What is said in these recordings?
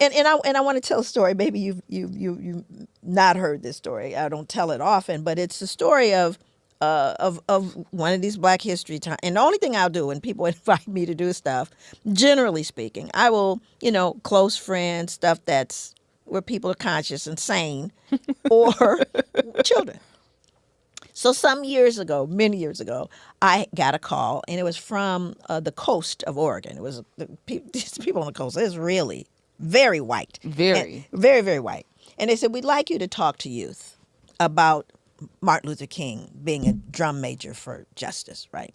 And I want to tell a story. Maybe you've not heard this story. I don't tell it often, but it's the story of one of these Black History time. And the only thing I'll do when people invite me to do stuff, generally speaking, I will, close friends, stuff that's where people are conscious and sane, or children. So some years ago, many years ago, I got a call, and it was from the coast of Oregon. It was these people on the coast. It was really very white. Very. And very, very white. And they said, we'd like you to talk to youth about Martin Luther King being a drum major for justice, right?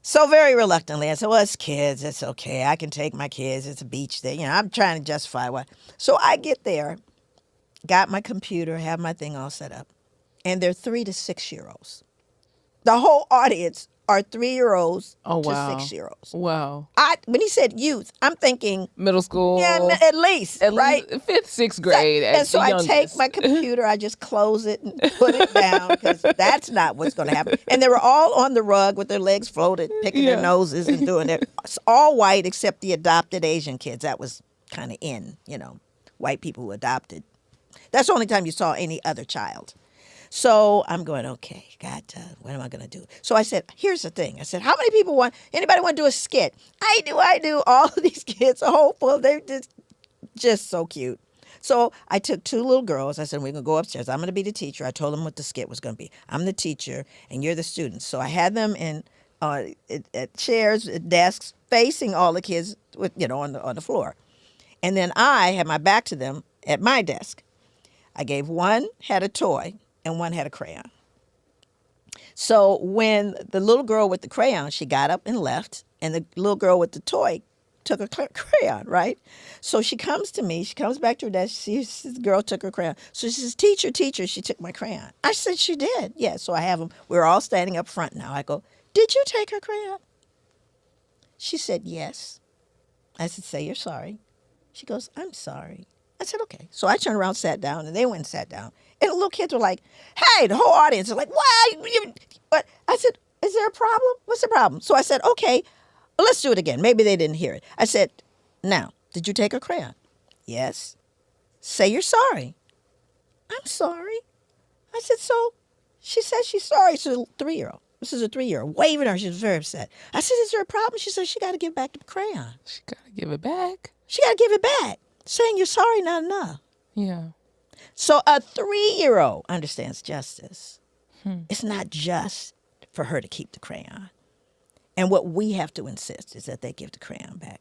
So very reluctantly, I said, well, it's kids. It's okay. I can take my kids. It's a beach day. I'm trying to justify why. So I get there, got my computer, have my thing all set up. And they're 3 to 6 year olds. The whole audience are 3-year-olds Oh, to wow. 6-year-olds. Wow. When he said youth, I'm thinking, Middle school. yeah, at least, right? Least 5th, 6th grade. And at so the I youngest. take my computer, I just close it and put it down, because that's not what's going to happen. And they were all on the rug with their legs floated, picking their noses and doing it. It's all white except the adopted Asian kids. That was kind of in, white people who adopted. That's the only time you saw any other child. So I'm going, okay, God, what am I going to do? So I said, here's the thing. I said, how many people anybody want to do a skit? I do. All of these kids are hopeful. They're just so cute. So I took 2 little girls. I said, we're going to go upstairs. I'm going to be the teacher. I told them what the skit was going to be. I'm the teacher, and you're the students. So I had them in at chairs, at desks, facing all the kids with, on the floor. And then I had my back to them at my desk. I gave one had a toy, and one had a crayon. So when the little girl with the crayon, she got up and left, and the little girl with the toy took her crayon, right? So she comes to me, she comes back to her desk, she sees the girl took her crayon. So she says, teacher, she took my crayon. I said, she did. Yeah, so I have them. We're all standing up front now. I go, did you take her crayon? She said, yes. I said, say you're sorry. She goes, I'm sorry. I said, okay. So I turned around, sat down, and they went and sat down. And the little kids were like, hey, the whole audience is like, why? But I said, is there a problem? What's the problem? So I said, okay, well, let's do it again. Maybe they didn't hear it. I said, now, did you take her crayon? Yes. Say you're sorry. I'm sorry. I said, so she says she's sorry. She's a 3-year-old. This is a 3-year-old. Waving at her. She was very upset. I said, is there a problem? She said, she got to give back the crayon. She got to give it back. She got to give it back. Saying you're sorry, not enough. Yeah. So a 3-year-old understands justice. It's not just for her to keep the crayon. And what we have to insist is that they give the crayon back.